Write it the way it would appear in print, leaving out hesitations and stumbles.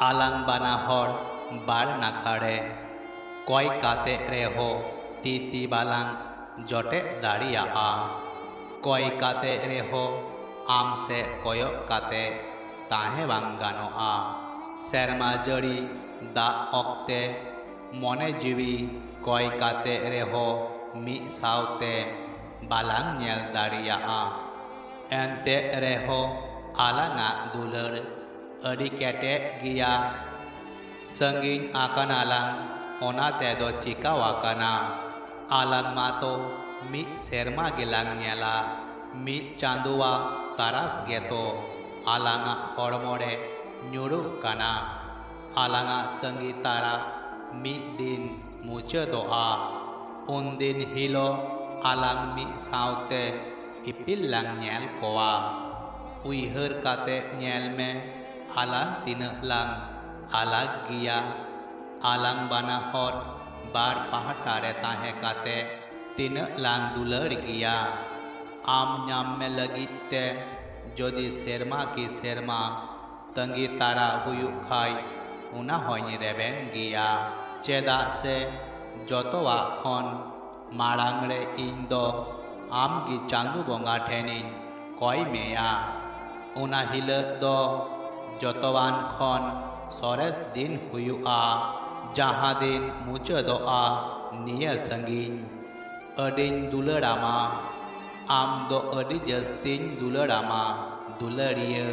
आलां बाना हर बार नाखारे कय काते रेहो तीती बालां जटे दाड़िया कय काते रेहो आम से कयक काते ताहे बां गानोआ सेरमा जड़ी दा अक्ते मने जीवी कय काते रेहो मिद सावते बालां नेल दाड़िया एनते रेहो आलांगा दुलार अड़ी केटे गिया संगीन आकानालां ओना तेदो चिकावाकाना आलां मातो मिद सेरमा गिलां नेला मिद चांदुआ तारास गेतो आलांगा हड़मोरे ᱧᱩᱨᱩᱜ काना आलांगा तंगी तारा मिद दिन मुचादोआ उन दिन हिलो आलां मिद सावते इपिल लां नेल कोआ उयहर काते नेल में आलां तिनाक लां आलाग गिया आलां बाना हर बार पाहटा रे ताहे काते तिनाक लां दुलार गिया आम नाम में लगित ते जदि सेरमा की सेरमा तंगी तारा हुयुक खाय उना होय रेबेन गिया चेदा से जतोवा खन मारांग रे इन दो आम गी चांदू बोंगा ठेनिन कय मेया उना हिलक दो जतोवान खन सरेस दिन हुयुआ जहाँ दिन मुचादोआ निया संगीन अडिन दुलारामा आम दो अडी जस्तिन दुलारामा दुलारिया